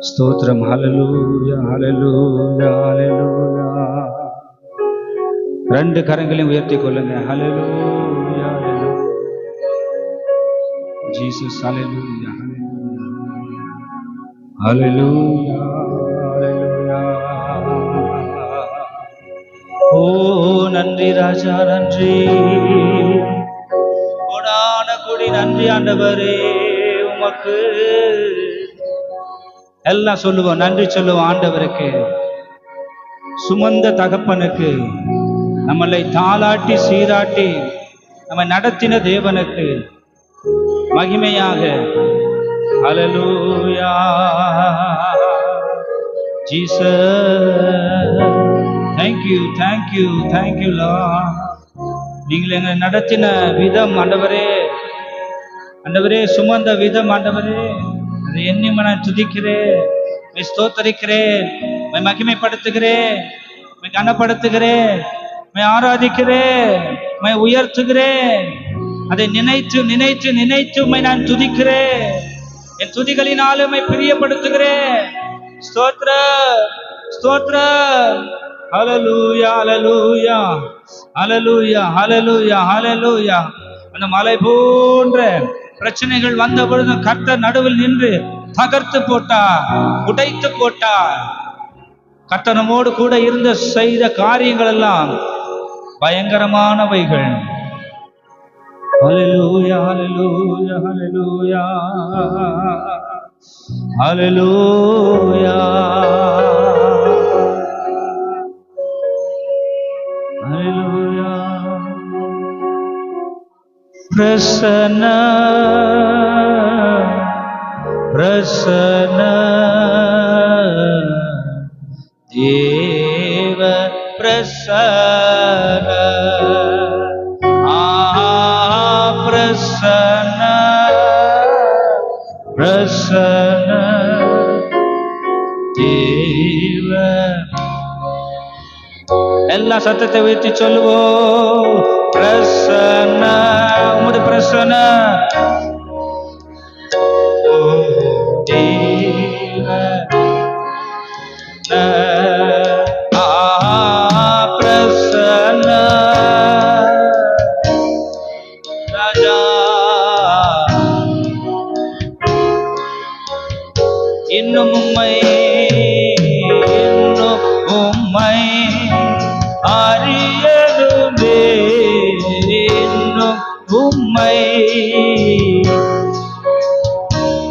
ஸ்தோத்திரம். ஹல்லேலூயா, ஹல்லேலூயா, ஹல்லேலூயா. ரெண்டு கரங்களையும் உயர்த்தி கொள்ளுங்க. ஹல்லேலூயா, ஜீசஸ். ஹல்லேலூயா, ஹல்லேலூயா, ஹல்லேலூயா. ஓ நன்றி ராஜா, நன்றி. கோடான கோடி நன்றி ஆண்டவரே உமக்கு. எல்லாம் சொல்லுவோம், நன்றி சொல்லுவோம் ஆண்டவருக்கு. சுமந்த தகப்பனுக்கு, நம்மளை தாளாட்டி சீராட்டி நம்மை நடத்தின தேவனுக்கு மகிமையாக. Hallelujah Jesus. Thank you, thank you, thank you Lord. நீங்கள் எங்களை நடத்தின விதம் ஆண்டவரே, ஆண்டவரே சுமந்த விதம் ஆண்டவரே, அதை எண்ணி நான் துதிக்கிறேன், ஸ்தோத்தரிக்கிறேன், மகிமைப்படுத்துகிறேன், கனப்படுத்துகிறேன், ஆராதிக்கிறேன், உயர்த்துகிறேன். அதை நினைத்து நினைத்து நினைத்து நான் துதிக்கிறேன். என் துதிகளினாலும் பிரியப்படுத்துகிறேன். ஸ்தோத்திர ஸ்தோத்திர. ஹல்லேலூயா, ஹல்லேலூயா, ஹல்லேலூயா, ஹல்லேலூயா, ஹல்லேலூயா. அந்த மலை போன்ற பிரச்சனைகள் வந்த பொழுது கர்த்தர் நடுவில் நின்று தகர்த்து போட்டார், உடைத்து போட்டார். கர்த்தர் நம்மோடு கூட இருந்து செய்த காரியங்கள் எல்லாம் பயங்கரமானவைகள். ஹல்லேலூயா, ஹல்லேலூயா, ஹல்லேலூயா, ஹல்லேலூயா, ஹல்லேலூயா. பிரசன்ன பிரசன்ன தேவ பிரசன்ன. பிரசன்ன பிரசன்ன தேவ. எல்லா சத்தத்தை உயர்த்தி சொல்லுவோம். பிரசன்ன, உமது பிரசன்ன தேவ. பிரசன்ன ராஜா. இன்னும் உம்மை, இன்னும் உம்மை அறியணுமே, இன்னும் உம்மை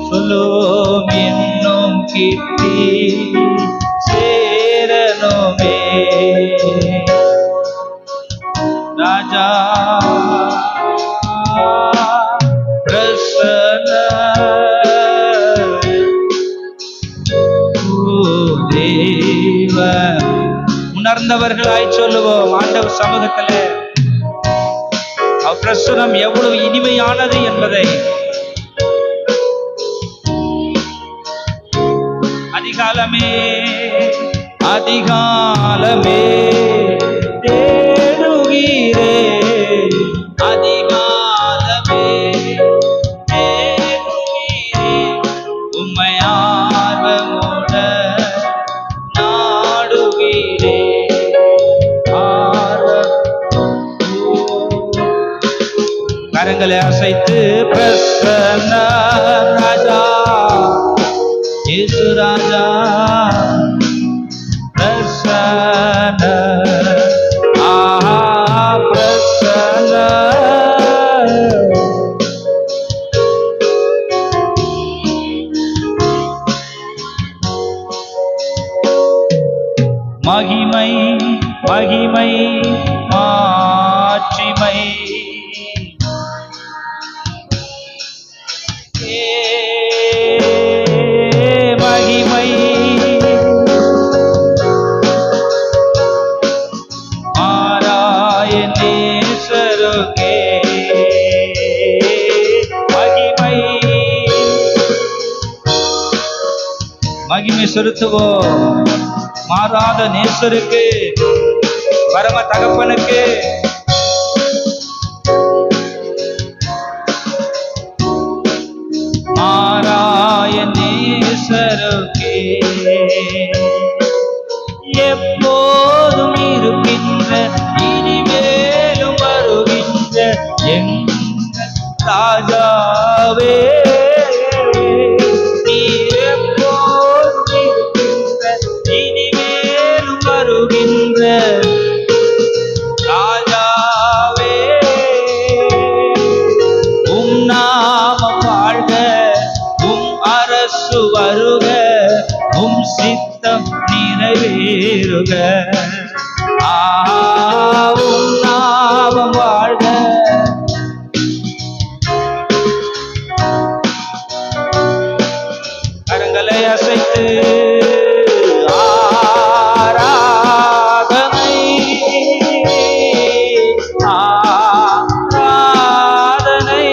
சொல்லும், இன்னும் கிட்டி சேரணுமே ராஜா. பிரசன்ன தேவ. உணர்ந்தவர்களாய் சொல்லுவோம் ஆண்டவர் சமூகத்திலே அவர் பிரசன்னம் எவ்வளவு இனிமையானது என்பதை. அதிகாலமே அதிகாலமே தேடுகிறே, அதிகாலமே தேடுகிறே, உம்மை ஆர்வமுட நாடுகிறே. கரங்களை அசைத்து பிரசன்ன ராஜா, இயேசு ராஜா. பிரசன்ன பிரசன்ன மகிமை மகிமை மாட்சிமை மகிமை ஆராயணேஸ்வருக்கே. மகிமை மகிமை செலுத்துவோம் மாறாத நேசருக்கு, பரம தகப்பனுக்கு. ஆராயணேஸ்வருக்கே எங்கள் ராஜாவே நீர் எப்போதும் இருக்கின்ற, இனிமேலும் வருகின்ற ராஜாவே, உம் நாமம் வாழ்க, உம் அரசு வருக, உம் சித்தம் நிறைவேறுக. உம் நாமம் வாழ்க. கரங்களை அசைத்து ஆராதனை ஆராதனை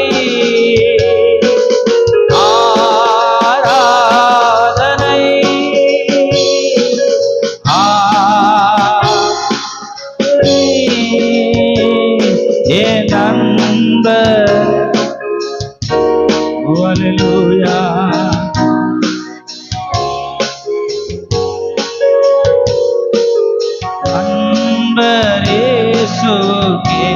ஆராதனை என் நண்பர். ஹல்லேலூயா. அன்பரேசுவே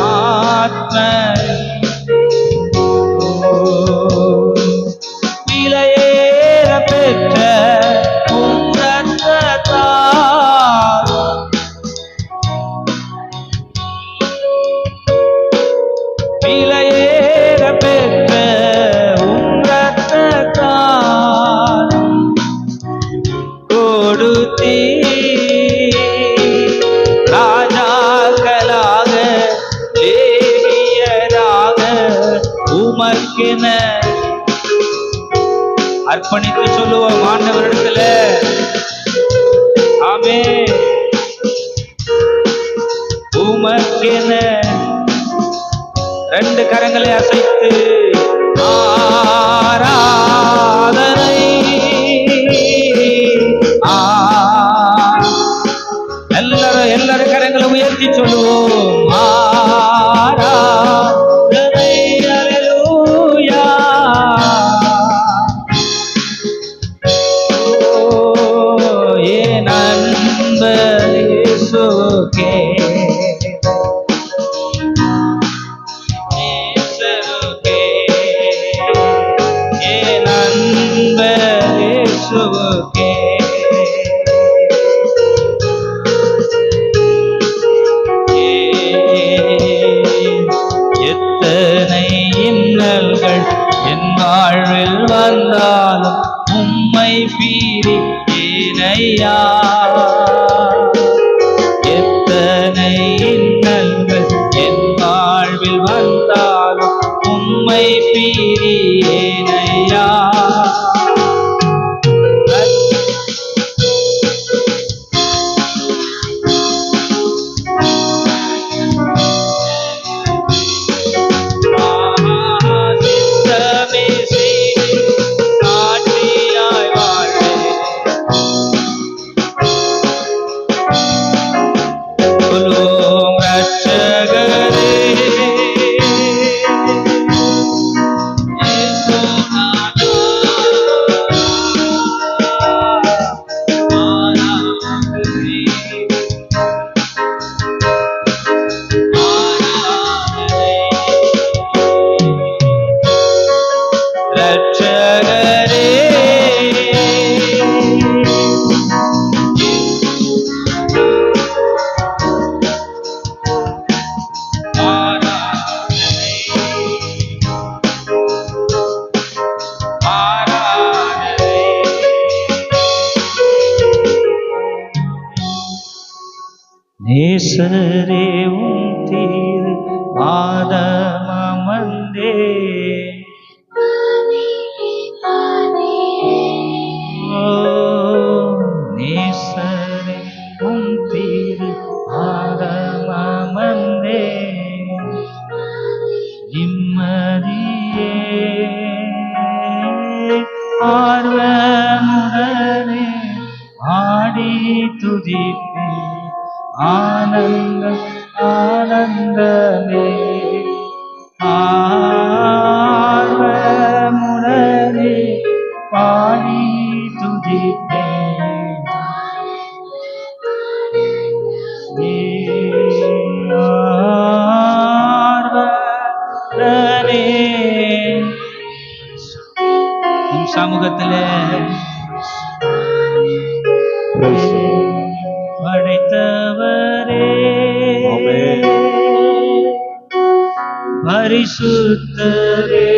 ஆத்ம விலையேற பெற்ற உம் இரத்தத்தால் விலையேற பெற்ற உம் இரத்தத்தால் கொடுத்தீ ராஜாக்களாக லேவியராக உமக்கென அர்ப்பணித்து சொல்லுவோம் ஆண்டவரிடத்துல. ஆமென். உமக்கென ரெண்டு கரங்களை அசைத்து ஆராதனை எல்லாரும் கரங்களை உயர்த்தி சொல்லுவோம் ஆராதனை. ஹல்லேலூயா. என் அன்பர் இயேசுவே நேசருக்கே, என் அன்பர் இயேசுவே எத்தனை இன்னல்கள் என் வாழ்வில் வந்தாலும் உம்மை பிரிப்பேனையா. எத்தனை இன்னல்கள் என் வாழ்வில் வந்தாலும் உம்மை பிரியேனையா. நேசரே உம் திரு பாதமமர்ந்தே நேசரே உம் திரு பாதமமர்ந்தே நிம்மதியே ஆர்வமுடனே ஆடி துதிப்பே ஆனந்தம் ஆனந்தமே ஆர்வமுடனே பாடி துதிப்பே ஆ சமூகத்திலே படைத்தவரே பரிசுத்தரே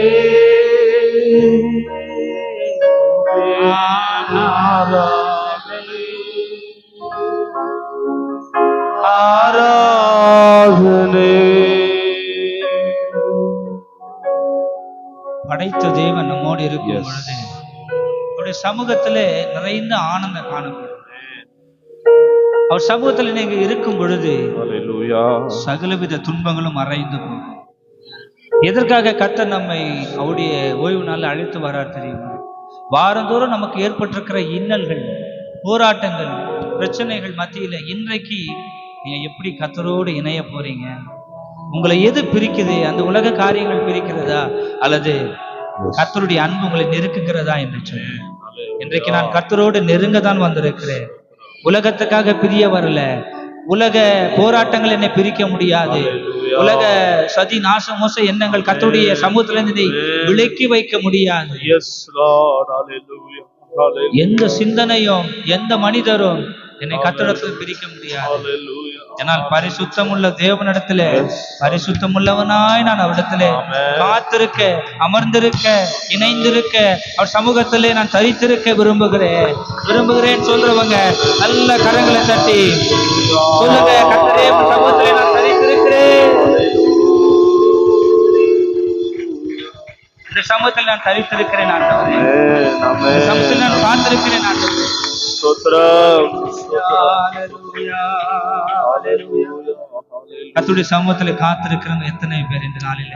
ஆராதனை. படைத்த தேவன் நம்மோடு இருக்கும் பொழுது அவருடைய சமூகத்திலே நிறைந்த ஆனந்தம் காணப்படும். அவர் சமூகத்தில் நீங்க இருக்கும் பொழுது சகலவித துன்பங்களும் மறைந்து போகும். எதற்காக கர்த்தர் நம்மை அவருடைய ஓய்வு நாள் அழைத்து வரார் தெரியுமா? வாரந்தோறும் நமக்கு ஏற்பட்டிருக்கிற இன்னல்கள், போராட்டங்கள், பிரச்சனைகள் மத்தியில இன்றைக்கு நீங்க எப்படி கர்த்தரோடு இணைய போறீங்க? உங்களை எது பிரிக்குது? அந்த உலக காரியங்கள் பிரிக்கிறதா அல்லது கர்த்தருடைய அன்பு உங்களை நெருக்குகிறதா என்று சொல்லி இன்றைக்கு நான் கர்த்தரோடு நெருங்க தான் வந்திருக்கிறேன். உலகத்துக்காக பிரிய வரல. உலக போராட்டங்கள் என்னை பிரிக்க முடியாது. உலக சதி நாச மோச எண்ணங்கள் கர்த்தருடைய சமூகத்திலிருந்து விலக்கி வைக்க முடியாது. எந்த சிந்தனையும் எந்த மனிதரும் என்னை கர்த்தரிடத்தில் பிரிக்க முடியாது. என்னால் பரிசுத்தம் உள்ள தேவனிடத்துல பரிசுத்தம் உள்ளவனாய் நான் அவரிடத்திலே காத்திருக்க, அமர்ந்திருக்க, இணைந்திருக்க, அவர் சமூகத்திலே நான் தரித்திருக்க விரும்புகிறேன் சொல்றவங்க நல்ல கரங்களை தட்டி சொல்லுங்க, கர்த்தரே சமூகத்திலே நான் தரித்திருக்கிறேன். இந்த சமூகத்தில் நான் தரித்திருக்கிறேன் ஆண்டவரே. இந்த சமூகத்தில் நான் காத்திருக்கிறேன் ஆண்டவரே. கர்த்தருடைய சமூகத்துல காத்திருக்கிறவங்க எத்தனை பேர் இந்த நாளில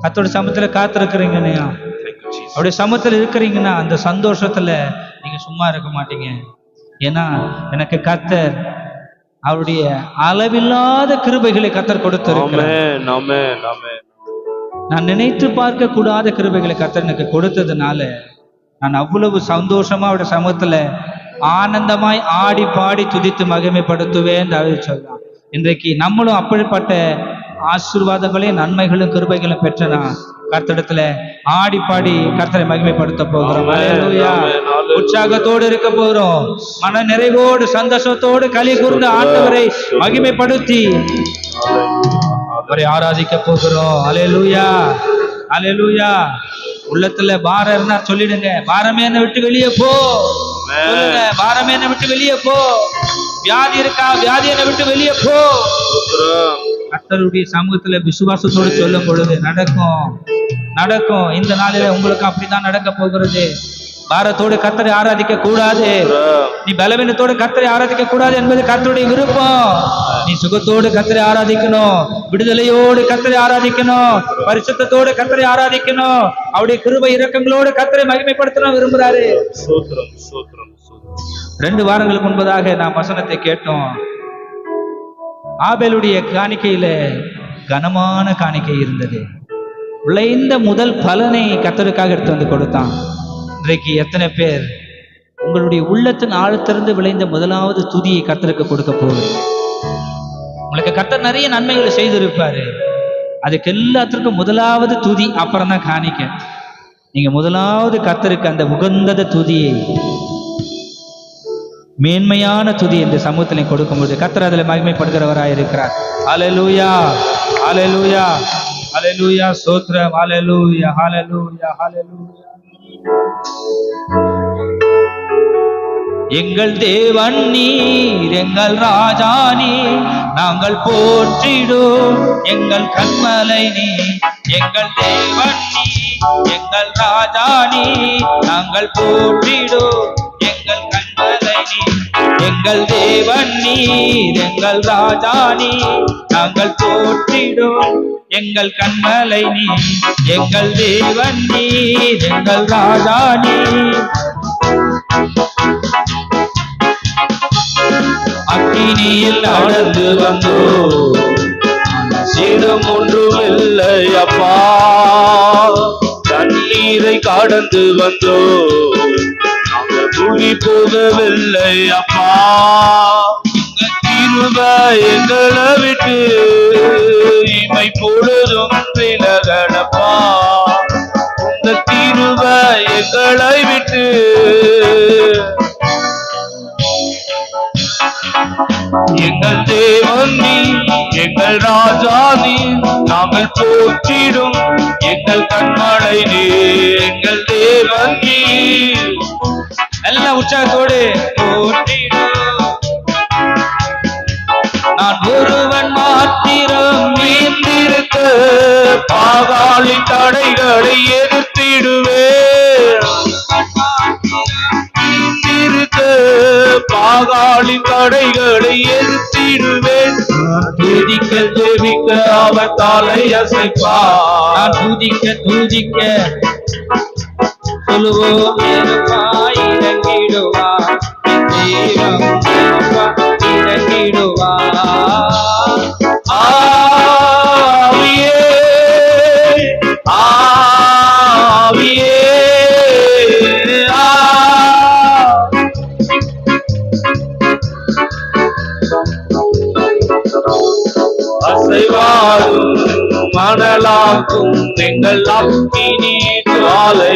கர்த்தருடைய சமூகத்துல காத்திருக்கிறீங்கன்னையா? அவருடைய சமூகத்துல இருக்கிறீங்கன்னா அந்த சந்தோஷத்துல நீங்க சும்மா இருக்க மாட்டீங்க. ஏன்னா எனக்கு கர்த்தர் அவருடைய அளவில்லாத கிருபைகளை கர்த்தர் கொடுத்திருக்கிறார். நான் நினைத்து பார்க்க கூடாத கிருபைகளை கர்த்தர் எனக்கு கொடுத்ததுனால நான் அவ்வளவு சந்தோஷமா அவருடைய சமூகத்துல ஆனந்தமாய் ஆடி பாடி துதித்து மகிமைப்படுத்துவேன் சொல்லலாம். இன்றைக்கு நம்மளும் அப்படிப்பட்ட ஆசீர்வாதங்களையும் நன்மைகளும் கிருபைகளும் பெற்றனா கர்த்தரிடத்துல ஆடி பாடி கர்த்தரை மகிமைப்படுத்த போகிறோம். அல்லேலூயா. உற்சாகத்தோடு இருக்க போகிறோம். மன நிறைவோடு சந்தோஷத்தோடு களி கூர்ந்து ஆண்டவரை மகிமைப்படுத்தி அவரை ஆராதிக்க போகிறோம். அல்லேலூயா, அல்லேலூயா. உள்ளத்துல பாரம் இருந்தா சொல்லிடுங்க, பாரமே என்னை விட்டு வெளியே போ. சொல்லுங்க, பாரமே என்னை விட்டு வெளியே போ. வியாதி இருக்கா, வியாதி என்னை விட்டு வெளியே போ. கர்த்தருடைய சமூகத்துல விசுவாசத்தோடு சொல்லும் பொழுது நடக்கும். இந்த நாளில உங்களுக்கு அப்படித்தான் நடக்க போகிறது. பாரத்தோடு கர்த்தரை ஆராதிக்க கூடாது. நீ பலவீனத்தோடு கர்த்தரை ஆராதிக்க கூடாது என்பது கர்த்தருடைய விருப்பம். நீ சுகத்தோடு கர்த்தரை ஆராதிக்கணும், விடுதலையோடு கர்த்தரை ஆராதிக்கணும், பரிசுத்தத்தோடு கர்த்தரை ஆராதிக்கணும், அவருடைய கிருபை இரக்கங்களோடு கர்த்தரை மகிமைப்படுத்தணும் விரும்புறாரு. 2 வாரங்களுக்கு முன்பதாக நாம் வசனத்தை கேட்டோம். ஆபேலுடைய காணிக்கையில கனமான காணிக்கை இருந்தது. விளைந்த முதல் பலனை கர்த்தருக்காக எடுத்து வந்து கொடுத்தான். இன்றைக்கு எத்தனை பேர் உங்களுடைய உள்ளத்தின் ஆழத்திலிருந்து விளைந்த முதலாவது துதியை கர்த்தருக்கு கொடுக்க போகிறீங்க? உங்களுக்கு கர்த்தர் நிறைய நன்மைகளை செய்திருப்பாரு. அதுக்கு எல்லாத்திற்கும் முதலாவது துதி, அப்புறம் தான் காணிக்க. நீங்க முதலாவது கர்த்தருக்கு அந்த உகந்தத துதியை, மேன்மையான துதி இந்த சமூகத்திலே கொடுக்கும்போது கர்த்தர் அதில் மகிமைப்படுகிறவராய் இருக்கிறார். அல்லேலூயா, அல்லேலூயா, அல்லேலூயா. ஸ்தோத்திரம். அல்லேலூயா, அல்லேலூயா, அல்லேலூயா. எங்கள் தேவன் நீர், எங்கள் ராஜா நீர், நாங்கள் போற்றிடும் எங்கள் கண்மலை நீர். எங்கள் தேவன் நீர், எங்கள் ராஜா நீர், நாங்கள் போற்றிடும் எங்கள் கண்மலை நீர். எங்கள் தேவன் நீர், எங்கள் ராஜா நீர், நாங்கள் போற்றிடும் எங்கள் கண்மலை நீர். எங்கள் தேவன் நீர், எங்கள் ராஜா நீர். அக்கினியில் நடந்து வந்தோ, சேதம் ஒன்றும் இல்லை அப்பா. தண்ணீரை கடந்து வந்தோ, நாங்கள் துளி போகவில்லை அப்பா. கிருபை எங்களை விட்டு இமை பொழுதும் விலகலப்பா. உங்க கிருபை எங்களை எங்கள் தேவன் நீ, எங்கள் ராஜா நீ, நாங்கள் போற்றிடும் எங்கள் கண்மலை நீ, எங்கள் தேவன் நீ. எல்லா உற்சாகத்தோடு போற்றிடும். நான் ஒருவன் மாத்திரம் மீந்திருக்க பாகாலின் தடைகளை எதிர்த்திடுவேன். மீந்திருக்க பாகாலின் தடைகளை எதிர்த்திடுவேன். துதிக்க ஜெபிக்க அவர் தலை அசைப்பார். நான் துதிக்க சொல்லுவோம் நெருப்பாய் இறங்கிடுவார் தெய்வம், நெருப்பாய் இறங்கிடுவார். ஆவியே ஆவியே அசைவாடும் மணலாக்கும் எங்கள் அக்கினி ஜுவாலை.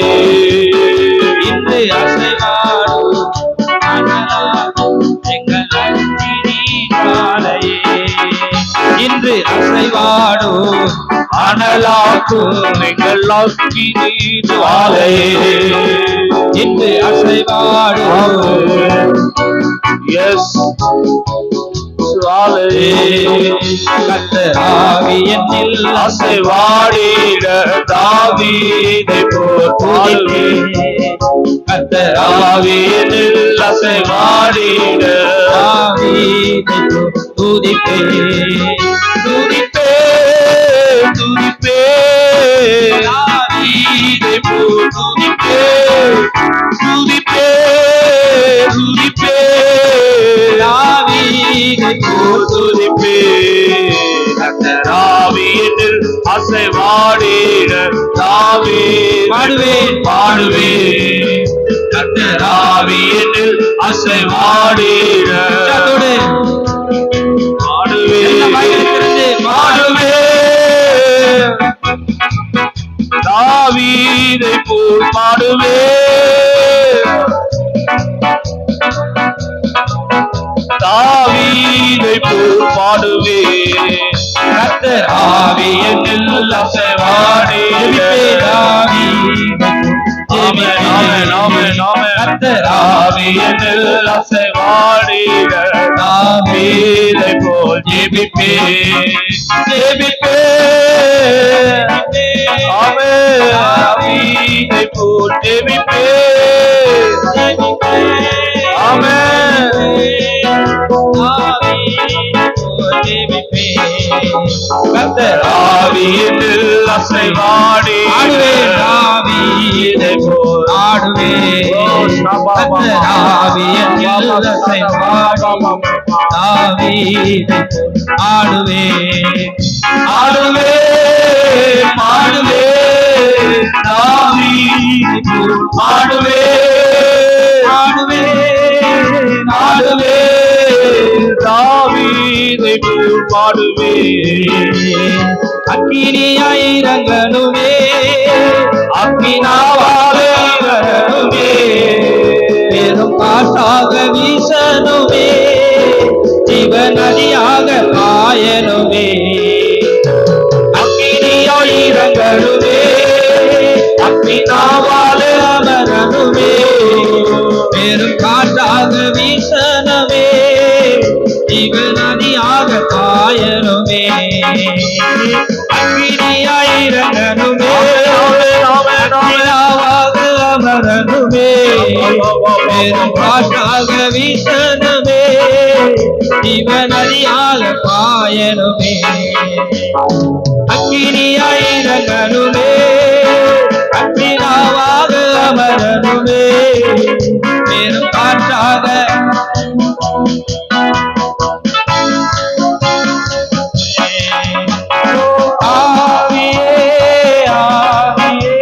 இன்று அசைவாடும் மணலாக்கும் எங்கள் அக்கினி ஜுவாலையே. இன்று அசைவாடும் அனலாக்கும் எங்கள் அக்கினி ஜுவாலை. இன்று அசைவாடும் எஸ் ஜுவாலை. கர்த்தர் ஆவி என்னில் அசைவாடிட தாவீதை போல் பாடுவேன். கர்த்தர் ஆவி என்னில் அசைவாடிட ஆவியை துதிப்பே துதிப்பே துதிப்பே தாவீதை போல் துதிப்பே துதிப்பே துதிப்பே ஆவியை துதிப்பே. கர்த்தர் ஆவி என்னில் அசைவாடிட தாவீதை பாடுவேன் பாடுவேன். கர்த்தர் ஆவி என்னில் அசைவாடிட பாடுவேன் பாடுவேன். தாவீதை போல் பாடுவேன். தாவீதை போல் பாடுவேன். கர்த்தர் ஆவி என்னில் அசைவாடிட கர்த்தர் ஆவி என்னில் அசைவாடிட தாவீதை போல் ஜெபிப்பேன் ஜெபிப்பேன். ஆமென். தாவீதை போல் ஜெபிப்பேன். ஆமென். கர்த்தர் ஆவி என்னில் அசைவாடிட தாவீதை போல் ஆடுவேன். கர்த்தர் ஆவி என்னில் அசைவாடிட தாவீதை போல் ஆடுவேன். ஆடுவேன் பாடுவேன் தாவீதை போல் ஆடுவேன். ஆடுவேன் ஆடுவேன் தாவீதை போல் பாடுவேன். அக்கினியாய் இறங்கணுமே அக்கினாவாலே இறங்கணுமே. பெரும் காற்றாக வீசணுமே ஜீவ நதியாக பாயணுமே. அக்கினியாய் இறங்கணுமே அக்கினாவாலே அமரணுமே பெரும் காற்றாக வீசணுமே ஜீவ நதியாக பாயணுமே. அக்கினியாய் இறங்கணுமே அக்கினாவாக அமரணுமே பெரும் காற்றாக வீசணுமே ஜீவ நதியாக பாயணுமே. அக்கினியாய் இறங்கணுமே அக்கினாவாக அமரணுமே பெரும் காற்றாக ஆவியே ஆவியே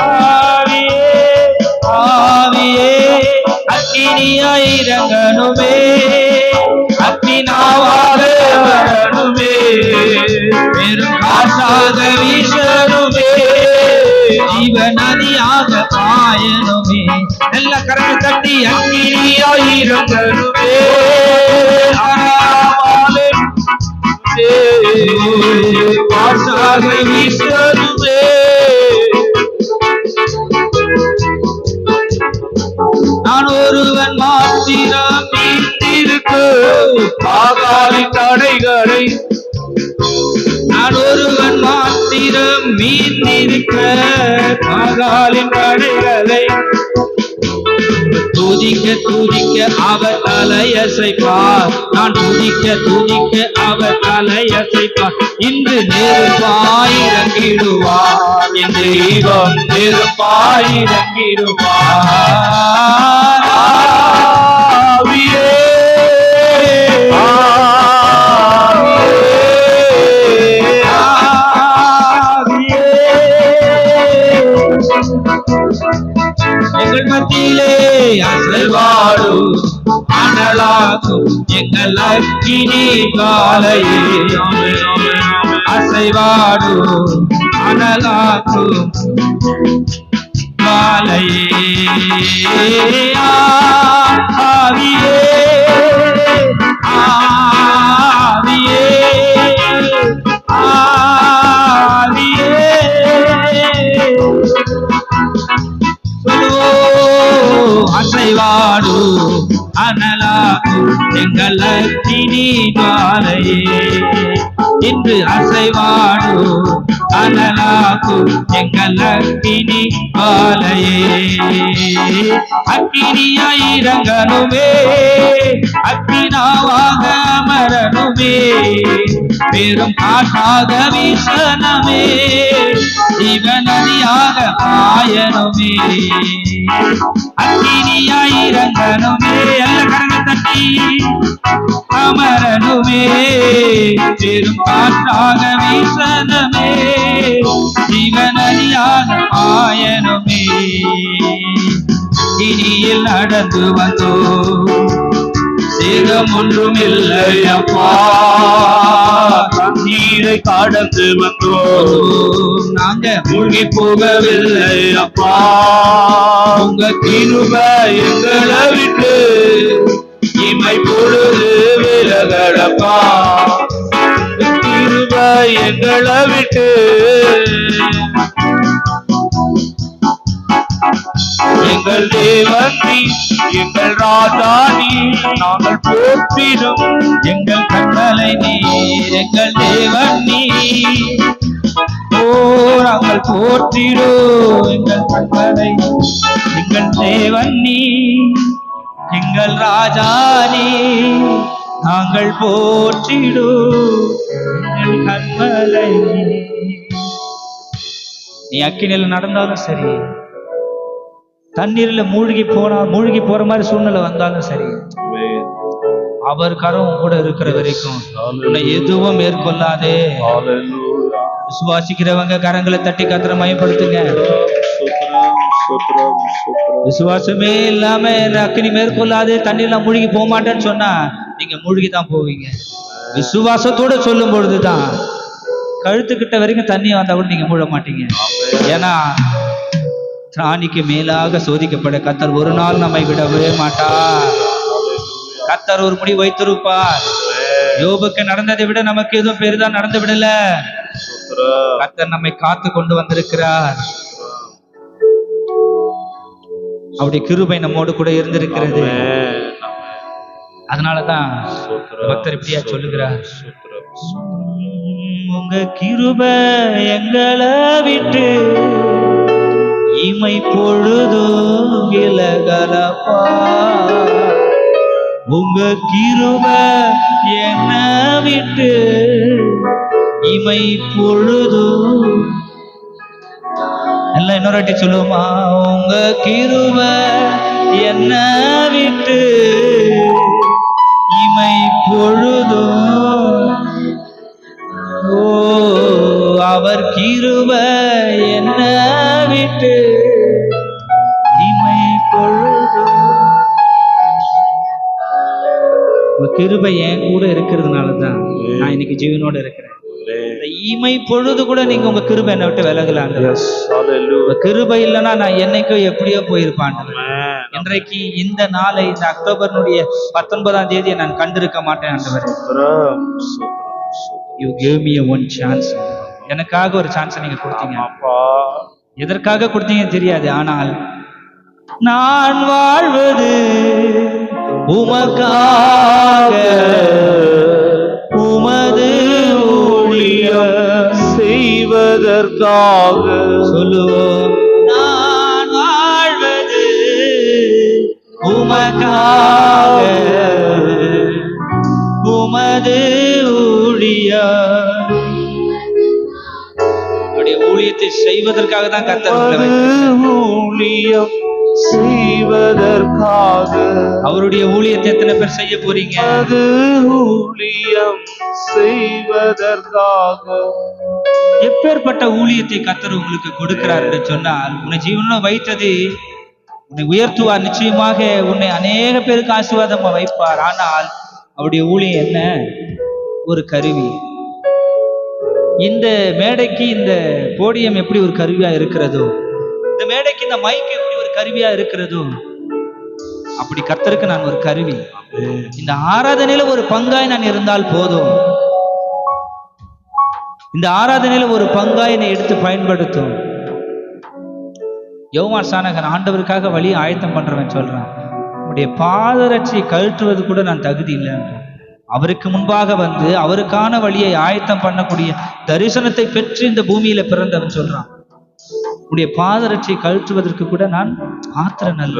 ஆவியே ஆவியே அக்கினியாய் இறங்கணுமே அக்கினாவாக வரணுமே பெரும் காற்றாக வீசணுமே ஜீவ நதியாக பாயணுமே. எல்லா கரங்களை தட்டி அக்கினியாயிரங்களுமே வாசாக வீசணுமே. நான் ஒருவன் மாத்திரம் மீந்திருக்க பாகாலின் தடைகளை நான் ஒருவன் மாத்திரம் மீந்திருக்க பாகாலின் தடைகளை துதிக்க துதிக்க அவர் தலையசைப்பார். நான் துதிக்க துதிக்க அவர் தலையசைப்பார். இன்று நெருப்பாயிரங்கிடுவார். என் தெய்வம் நெருப்பாயிரங்கிடுவார். ஆவியே எங்கள் மத்தியிலே அசைவாடும் அனலாகும் எங்கள் அக்கினி காலையே. அசைவாடும் அனலாகும் காலையே. ஆவியே ஆவியே ஆவியே அசைவாடு அனலாகு எங்கள் அக்கினி காலையே. இன்று அசைவாடு அனலாகு எங்கள் அக்கினி காலையே. அக்கினியாயிரங்களுமே அக்கினாவாக அமரணுமே. பெரும் காற்றாக வீசனமே ஜீவநதியாக பாயணுமே. அக்கினியாயிரங்களுமே எல்லா கரங்கள் தட்டி அமரணுமே. பெரும் காற்றாக வீசனமே ஜீவநதியாக பாயணுமே. கிரியில் நடந்து வந்தோ சேதம் ஒன்றும் இல்லை அப்பா. தண்ணீரை கடந்து வந்தோம் நாங்க மூழ்கி போகவில்லை அப்பா. உங்க கிருபை எங்களை விட்டு இமை பொழுது விலகடப்பா. கிருபை எங்களை விட்டு எங்கள் தேவன் நீ, எங்கள் ராஜா நீ, நாங்கள் போற்றிடும் எங்கள் கட்டளை நீர். எங்கள் தேவன் நீர். ஓ நாங்கள் போற்றிடோ எங்கள் கட்டளை. எங்கள் தேவன் நீர். எங்கள் ராஜா நீர். நாங்கள் போற்றிடோ எங்கள் கட்டளை நீர். நீ அக்கினில நடந்தாலும் சரி, தண்ணீர்ல மூழ்கி போற மாதிரி சூழ்நிலை வந்தாலும் சரி, அவர் கரம் கூட இருக்கிற வரைக்கும் உன்னை எதுவும் மேற்கொள்ளாதே. விசுவாசிக்கிறவங்க கரங்களை தட்டி கத்திர மயப்படுத்துங்க. விசுவாசமே இல்லாம அக்கினி மேற்கொள்ளாதே, தண்ணீர்ல மூழ்கி போக மாட்டேன்னு சொன்னா நீங்க மூழ்கி தான் போவீங்க. விசுவாசத்தோட சொல்லும் பொழுதுதான் கழுத்துக்கிட்ட வரைக்கும் தண்ணி வந்தா கூட நீங்க மூழ மாட்டீங்க. ஏன்னா திராணிக்கு மேலாக சோதிக்கப்பட கர்த்தர் ஒரு நாள் நம்மை விடவே மாட்டார். கர்த்தர் ஒரு முடிவு வைத்திருப்பார். யோபுக்கு நடந்ததை விட நமக்கு எதுவும் பெரிதா நடந்து விடல. கர்த்தர் நம்மை காத்து கொண்டு வந்திருக்கிறார். அவருடைய கிருபை நம்மோடு கூட இருந்திருக்கிறது. அதனாலதான் பக்தர் இப்படியா சொல்லுகிறார், உங்க கிருபை எங்களை விட்டு இமை பொழுது விலகலப்பா. உங்க கிருபை என்ன விட்டு இமை பொழுது. எல்லாம் இன்னொரு வாட்டி சொல்லுவோமா? உங்க கிருபை என்ன விட்டு இமை பொழுது. ஓ அவர் கிருபை என்ன விட்டு இமை பொழுது. கிருபை என் கூட இருக்கிறதுனாலதான் நான் இன்னைக்கு ஜீவனோட இருக்கிறேன். இந்த இமை பொழுது கூட நீங்க உங்க கிருபை என்னை விட்டு விலகல ஆண்டவரே. Yes, hallelujah. உங்க கிருபை இல்லைன்னா நான் என்னைக்கோ எப்படியோ போயிருப்பேன் ஆண்டவரே. இன்றைக்கு இந்த நாளை, இந்த அக்டோபர்னுடைய 19ஆம் தேதியை நான் கண்டிருக்க மாட்டேன் ஆண்டவரே. ஸ்தோத்திரம், ஸ்தோத்திரம், ஸ்தோத்திரம். You gave me a one chance. எனக்காக ஒரு சான்ஸ் நீங்க கொடுத்தீங்க. ஆமாப்பா. எதற்காக கொடுத்தீங்கன்னு தெரியாது, ஆனால் நான் வாழ்வது உமக்காக, உமது ஊழியம் செய்வதற்காக. சொல்லுவோம். நான் வாழ்வது உமக்காக, உமது ஊழியம். அவருடைய ஊழியத்தை செய்வதற்காக தான் கர்த்தர் உங்களை வைத்திருக்கிறார். ஊழியம் செய்வதற்காக. அவருடைய ஊழியத்தை எத்தனை பேர் செய்ய போறீங்க? அது ஊழியம் செய்வதற்காக. எப்பேற்பட்ட ஊழியத்தை கர்த்தர் உங்களுக்கு கொடுக்கிறார் என்று சொன்னால், உன்னை ஜீவனோட வைத்தது உன்னை உயர்த்துவார். நிச்சயமாக உன்னை அநேக பேருக்கு ஆசீர்வாதமா வைப்பார். ஆனால் அவருடைய ஊழியம் என்ன? ஒரு கருவி. இந்த மேடைக்கு இந்த போடியம் எப்படி ஒரு கருவியா இருக்கிறதோ, இந்த மேடைக்கு இந்த மைக் எப்படி ஒரு கருவியா இருக்கிறதோ, அப்படி கர்த்தருக்கு நான் ஒரு கருவி. இந்த ஆராதனையில ஒரு பங்காய் நான் இருந்தால் போதும். இந்த ஆராதனையில ஒரு பங்காய் என்னை எடுத்து பயன்படுத்தும். யோவான் சானகன் ஆண்டவருக்காக வழியை ஆயத்தம் பண்றவன் சொல்றான், உன்னுடைய பாதரட்சியை கழற்றுவது கூட நான் தகுதி இல்லைன்ற. அவருக்கு முன்பாக வந்து அவருக்கான வழியை ஆயத்தம் பண்ணக்கூடிய தரிசனத்தை பெற்று இந்த பூமியில பிறந்தவன் சொல்றான், உன்னுடைய பாதரட்சியை கழற்றுவதற்கு கூட நான் ஆத்திரம் நல்ல.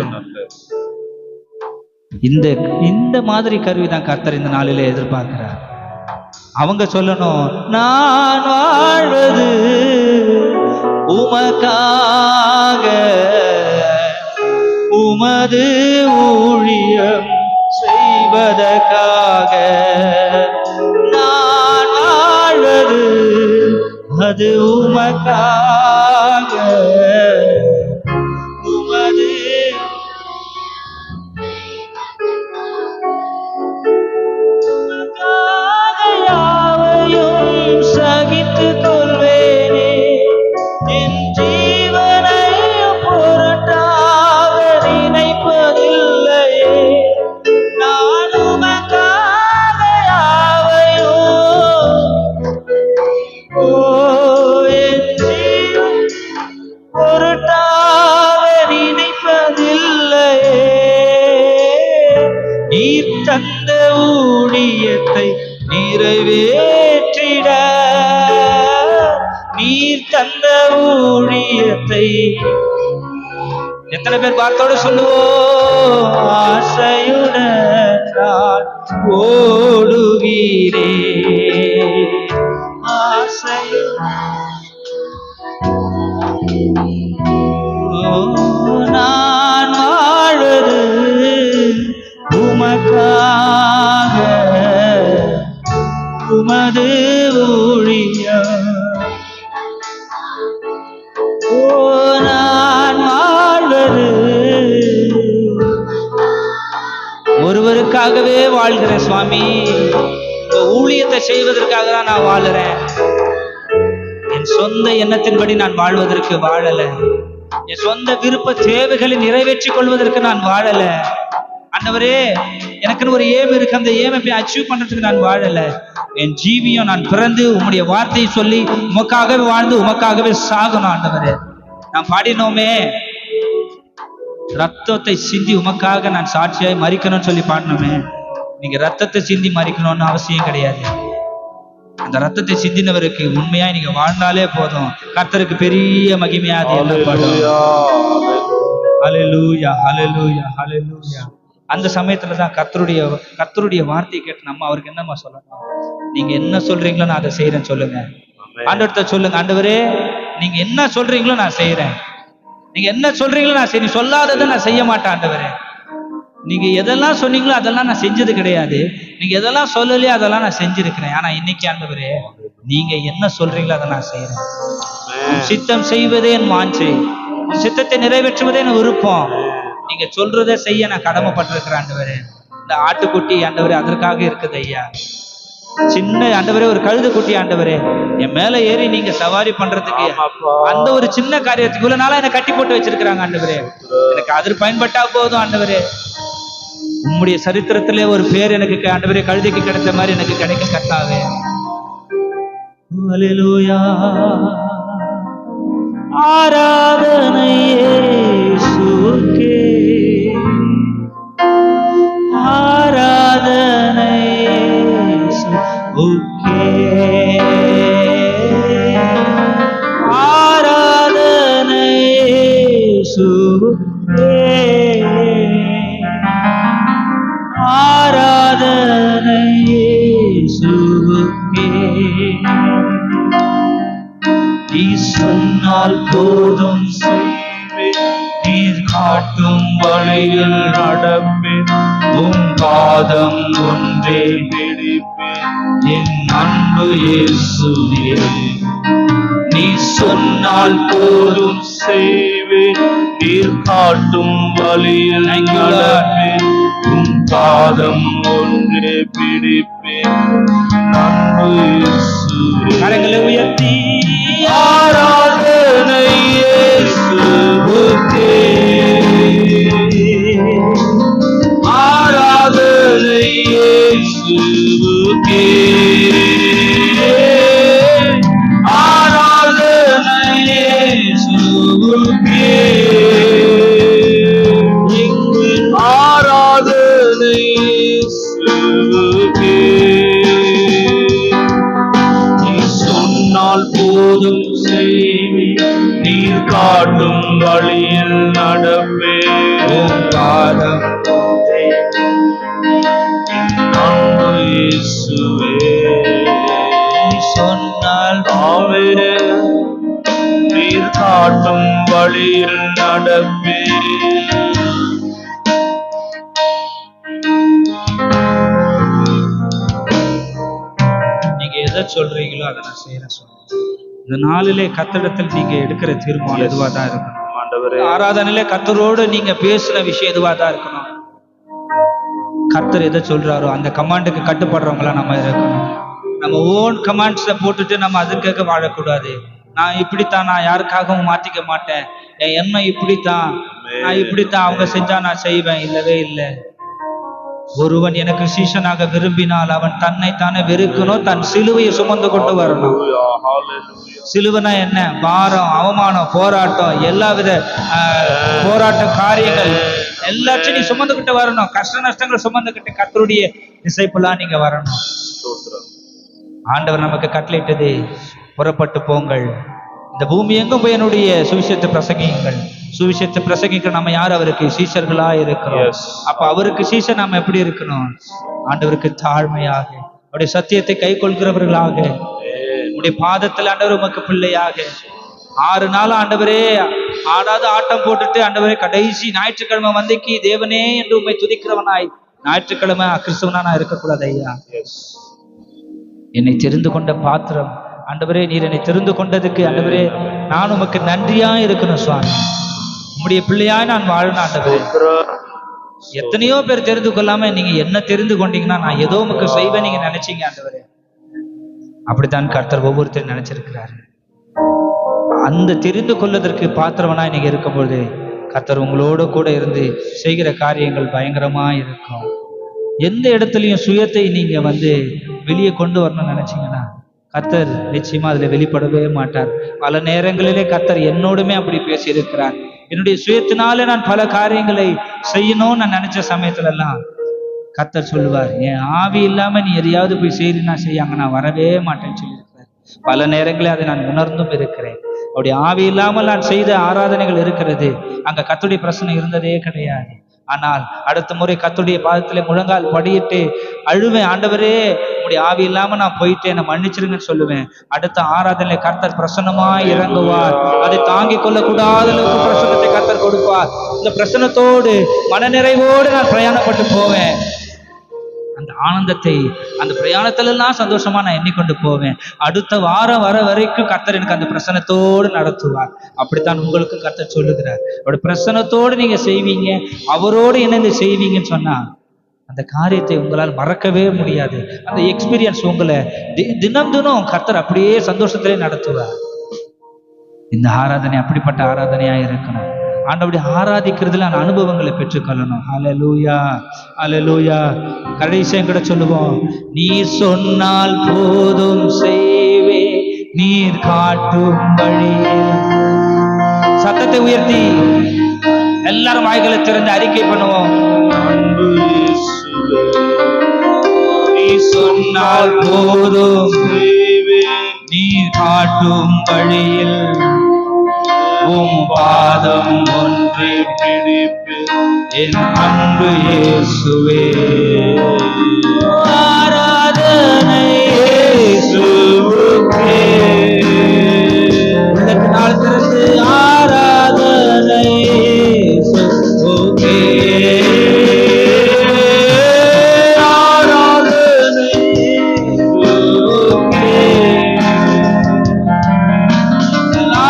இந்த மாதிரி கருவி தான் கர்த்தர் இந்த நாளிலே எதிர்பார்க்கிறார். அவங்க சொல்லணும், நான் வாழ்வது உமக்காக, உமது ஊழியம் செய்வதற்காக. நான் வாழ்வது அது உமக்காக, உமது யாவையும் சகித்துக் கொள்வேனே, என் ஜீவனை பொருட்டாக நினைப்பதில்லையே. நான் உமக்காக யாவையும், ஓ என் ஜீவன் பொருட்டாக நினைப்பதில்லையே. நீர் தந்த ஊழியத்தை நிறைவேற்றிட, நீர் தந்த ஊழியத்தை. எத்தனை பேர் வார்த்தையோட சொல்லுவோம்? ஆசையுடன் நான் ஓடுகிறேன், ஆசையுடன். நான் வாழ்வது உமக்காக, உமது ஊழியம். ஓ நான் வாழ்வது ஒருவருக்காகவே வாழ்கிறேன் சுவாமி. இந்த ஊழியத்தை செய்வதற்காக தான் நான் வாழுறேன். என் சொந்த எண்ணத்தின்படி நான் வாழ்வதற்கு வாழல. என் சொந்த விருப்ப தேவைகளை நிறைவேற்றிக் கொள்வதற்கு நான் வாழல. ஆண்டவரே, எனக்குன்னு ஒரு ஏம் இருக்கு, அந்த ஏமை போய் அச்சீவ் பண்றதுக்கு நான் வாழல. என் ஜீவியம் நான் பிறந்து உம்முடைய வார்த்தையை சொல்லி உமக்காகவே வாழ்ந்து உமக்காகவே சாகணும். ஆண்டவரே, நான் பாடினோமே, ரத்தத்தை சிந்தி உமக்காக நான் சாட்சியாய் மறிக்கணும்னு சொல்லி பாடினோமே. நீங்க ரத்தத்தை சிந்தி மறிக்கணும்னு அவசியம் கிடையாது. அந்த ரத்தத்தை சிந்தினவருக்கு உண்மையா நீங்க வாழ்ந்தாலே போதும். கர்த்தருக்கு பெரிய மகிமையாது. ஹல்லேலூயா, ஹல்லேலூயா, ஹல்லேலூயா. அந்த சமயத்துலதான் கர்த்தருடைய வார்த்தையை கேட்டு நம்ம அவருக்கு என்னமா சொல்லணும்? நீங்க என்ன சொல்றீங்களோ நான் அதை செய்யறேன்னு சொல்லுங்க. ஆண்டவர்கிட்ட சொல்லுங்க, ஆண்டவரே நீங்க என்ன சொல்றீங்களோ நான் செய்யறேன். நீங்க என்ன சொல்றீங்களோ நான் செய்ய, சொல்லாததை நான் செய்ய மாட்டேன். ஆண்டவரே, நீங்க எதெல்லாம் சொன்னீங்களோ அதெல்லாம் நான் செஞ்சது கிடையாது. நீங்க எதெல்லாம் சொல்லலையோ அதெல்லாம் நான் செஞ்சிருக்கிறேன். ஆனா இன்னைக்கு ஆண்டவரே, நீங்க என்ன சொல்றீங்களோ அதை நான் செய்யறேன். சித்தம் செய்வதே என் வாஞ்சை, சித்தத்தை நிறைவேற்றுவதே என் விருப்பம். நீங்க சொல்றதை செய்ய நான் கடமைப்பட்டிருக்கிறேன். ஆண்டவரே, இந்த ஆட்டுக்குட்டி ஆண்டவரே அதற்காக இருக்குது ஐயா. சின்ன ஆண்டவரே ஒரு கழுது குட்டி ஆண்டவரே என் மேல ஏறி நீங்க சவாரி பண்றதுக்கு அந்த ஒரு சின்ன காரியத்துக்கு இவ்வளவு நாளா என்ன கட்டி போட்டு வச்சிருக்கிறாங்க ஆண்டவரே. எனக்கு அது பயன்பட்டா போதும் ஆண்டவரே. உம்முடைய சரித்திரத்திலே ஒரு பேர் எனக்கு ஆண்டவரே கழுதைக்கு கிடைத்த மாதிரி எனக்கு கிடைக்க கட்டாவே. அல்லேலூயா. ஆராதனை இயேசுவுக்கே, ஆராதனை இயேசுவுக்கே, ஆராதனை இயேசுவுக்கே, ஆராதனை இயேசுவுக்கே. நீ சொன்னால் போதும் செய்வேன், நீர் காட்டும் வழியில் நடப்பேன், உம் பாதம் ஒன்றே பிடிப்பேன் என் அன்பு இயேசுவே. நீ சொன்னால் போதும் செய்வேன், நீர் காட்டும் வழியில் நடப்பேன், உம் பாதம் ஒன்றே பிடிப்பேன் அன்பு இயேசுவே. கரங்களை உயர்த்தி ஆராதனை இயேசுவுக்கே, ஆராதனை இயேசுவுக்கே, ஆராதனை இயேசுவுக்கே, ஆராதனை இயேசுவுக்கே. நீ சொன்னால் போதும் செய்வேன், நீர் காட்டும் வழியில் நடப்பேன், பாதம் அன்பு இயேசுவே. நீ சொன்னால் நீர் காட்டும் வழியில் நடப்பேன். நீங்க எதை சொல்றீங்களோ அதை நான் செய்யறேன் சொல்லுங்க. இந்த நாளிலே கர்த்தரிடத்தில் நீங்க எடுக்கிற தீர்மானம் எதுவா தான் இருக்கணும். ஆராதனையிலே கர்த்தரோடு நீங்க பேசின விஷயம் எதுவா தான் இருக்கணும். கர்த்தர் எதை சொல்றாரோ அந்த கமாண்டுக்கு கட்டுப்படுறவங்களா நம்ம இருக்கணும். நம்ம ஓன் கமாண்ட்ஸை போட்டுட்டு நம்ம அதற்காக வாழக்கூடாது. நான் இப்படித்தான், நான் யாருக்காகவும் மாத்திக்க மாட்டேன், என் எண்ணம் இப்படித்தான், நான் இப்படித்தான், அவங்க செஞ்சா நான் செய்வேன். இல்லவே இல்லை. ஒருவன் எனக்கு சீஷனாக விரும்பினால் அவன் தன்னை தானே வெறுக்கணும், தன் சிலுவையை சுமந்து கொண்டு வரணும். சிலுவைனா என்ன? பாரம், அவமானம், போராட்டம், எல்லா வித போராட்ட காரியங்கள் எல்லாத்தையும் நீ சுமந்துகிட்டு வரணும். கஷ்ட நஷ்டங்கள் சுமந்துகிட்டு கர்த்தருடைய டிசைபிளா நீங்க வரணும். ஆண்டவர் நமக்கு கட்டளையிட்டது புறப்பட்டு போங்கள், இந்த பூமி எங்கும் போய் என்னுடைய சுவிசேஷத்தை பிரசங்கியுங்கள். சுவிசேஷத்தை பிரசங்கிக்க நம்ம யார்? அவருக்கு சீஷர்களா இருக்கிறோம். அப்ப அவருக்கு சீஷர் நாம எப்படி இருக்கணும்? ஆண்டவருக்கு தாழ்மையாக, அவருடைய சத்தியத்தை கை கொள்கிறவர்களாக, உடைய பாதத்தில் ஆண்டவர் உமக்கு பிள்ளையாக 6 நாள் ஆண்டவரே ஆடாத ஆட்டம் போட்டுட்டு ஆண்டவரே கடைசி ஞாயிற்றுக்கிழமை வந்தைக்கு தேவனே என்று உண்மை துதிக்கிறவனாய் ஞாயிற்றுக்கிழமை கிறிஸ்தவனா நான் இருக்கக்கூடாது ஐயா. என்னை தெரிந்து கொண்ட பாத்திரம் ஆண்டவரே, நீர் என்னை தெரிந்து கொண்டதுக்கு ஆண்டவரே நான் உமக்கு நன்றியா இருக்கணும் சுவாமி. உம்முடைய பிள்ளையாய் நான் வாழணும் ஆண்டவரே. எத்தனையோ பேர் தெரிந்து கொள்ளாம நீங்க என்ன தெரிந்து கொண்டீங்கன்னா நான் ஏதோ உமக்கு செய்வேன் நீங்க நினைச்சீங்க ஆண்டவரே. அப்படித்தான் கர்த்தர் ஒவ்வொருத்தரும் நினைச்சிருக்கிறாரு. அந்த தெரிந்து கொள்வதற்கு பாத்திரவனாய் நீங்க இருக்கும்போது கர்த்தர் உங்களோட கூட இருந்து செய்கிற காரியங்கள் பயங்கரமா இருக்கும். எந்த இடத்துலயும் சுயத்தை நீங்க வெளியே கொண்டு வரணும்னு நினைச்சீங்கன்னா கர்த்தர் நிச்சயமா அதுல வெளிப்படவே மாட்டார். பல நேரங்களிலே கர்த்தர் என்னோடுமே அப்படி பேசி இருக்கிறார். என்னுடைய சுயத்தினாலே நான் பல காரியங்களை செய்யணும்னு நான் நினைச்ச சமயத்துல எல்லாம் கர்த்தர் சொல்லுவார், என் ஆவி இல்லாம நீ எதையாவது போய் செய்யணும்னா செய்யாங்க, நான் வரவே மாட்டேன்னு சொல்லியிருக்கிறார். பல நேரங்களில் அதை நான் உணர்ந்தும் இருக்கிறேன். அவருடைய ஆவி இல்லாமல் நான் செய்த ஆராதனைகள் இருக்கிறது. அங்க கர்த்தருடைய பிரச்சனை இருந்ததே கிடையாது. ஆனால் அடுத்த முறை கர்த்தருடைய பாதத்திலே முழங்கால் படியிட்டு அழுவேன், ஆண்டவரே உங்களுடைய ஆவி இல்லாம நான் போயிட்டேன், நான் மன்னிச்சிருங்கன்னு சொல்லுவேன். அடுத்த ஆராதனை கர்த்தர் பிரசன்னமாய் இறங்குவார். அதை தாங்கிக் கொள்ளக்கூடாத அளவுக்கு பிரசன்னத்தை கர்த்தர் கொடுப்பார். இந்த பிரசன்னத்தோடு மனநிறைவோடு நான் பிரயாணப்பட்டு போவேன். அந்த ஆனந்தத்தை அந்த பிரயாணத்திலெல்லாம் சந்தோஷமா நான் எண்ணிக்கொண்டு போவேன். அடுத்த வாரம் வர வரைக்கும் கர்த்தர் எனக்கு அந்த பிரசன்னத்தோடு நடத்துவார். அப்படித்தான் உங்களுக்கு கர்த்தர் சொல்லுகிறார். அவருடைய பிரசன்னத்தோடு நீங்க செய்வீங்க, அவரோடு இணைந்து செய்வீங்கன்னு சொன்னா அந்த காரியத்தை உங்களால் மறக்கவே முடியாது. அந்த எக்ஸ்பீரியன்ஸ் உங்களை தினம் தினம் கர்த்தர் அப்படியே சந்தோஷத்திலே நடத்துவார். இந்த ஆராதனை அப்படிப்பட்ட ஆராதனையா இருக்கணும். ஆண்டவருடைய ஆராதிக்கிறதுல அந்த அனுபவங்களை பெற்றுக்கொள்ளணும். ஹல்லேலூயா, ஹல்லேலூயா. கடைசியா கூட சொல்லுவோம், நீர் சொன்னால் போதும் செய்வே, நீர் காட்டும் வழியில். சத்தத்தை உயர்த்தி எல்லாரும் வாய்களை திறந்து அறிக்கை பண்ணுவோம். அன்பு இயேசுவே, நீ சொன்னால் போதும் செய்வேன், நீர் காட்டும் வழியில் உம் பாதம் ஒன்றே பிடிப்பேன். என் அன்பு இயேசுவே. ஆராதனை இயேசுவுக்கே. உள்ளத்தினால் திறந்து ஆராதனை இயேசுவுக்கே. ஆராதனை இயேசுவுக்கே.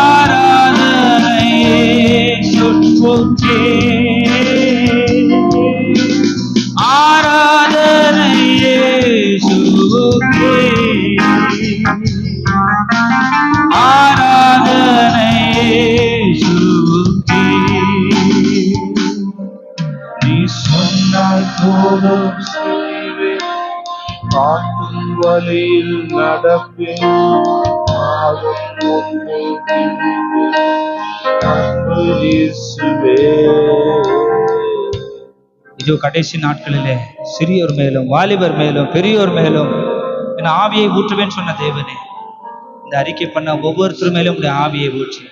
ஆராதனை இயேசுவுக்கே. ஆராதனை இயேசுவுக்கே. ஆராதனை இயேசுவுக்கே. நீ சொன்னால் போதும் செய்வேன், காட்டும் வழியில் நடப்பேன், பாதம் ஒன்றே பிடிப்பேன். அன்பு இயேசுவே. இதோ கடைசி நாட்களிலே சிறியோர் மேலும் வாலிபர் மேலும் பெரியோர் மேலும் என் ஆவியை ஊற்றுவேன்னு சொன்ன தேவனே, இந்த அறிக்கை பண்ண ஒவ்வொருத்தர் மேலும் உடைய ஆவியை ஊற்றி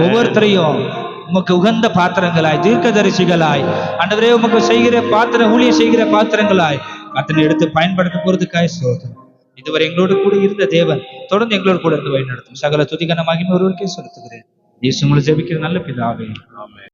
ஒவ்வொருத்தரையும் உமக்கு உகந்த பாத்திரங்களாய், தீர்க்கதரிசிகளாய், ஆண்டவரே உமக்கு செய்கிற பாத்திரம், ஊழியம் செய்கிற பாத்திரங்களாய் அத்தனை எடுத்து பயன்படுத்த போறதுக்காய் சோதனை. இதுவரை எங்களோடு கூட இருந்த தேவன் தொடர்ந்து எங்களோடு கூட இருந்து வழி நடத்தும். சகல துதிகன மகிமை ஒருவருக்கே செலுத்துகிறேன். இயேசு உங்களை ஜெபிக்கிற நல்ல பிதாவே, ஆமென்.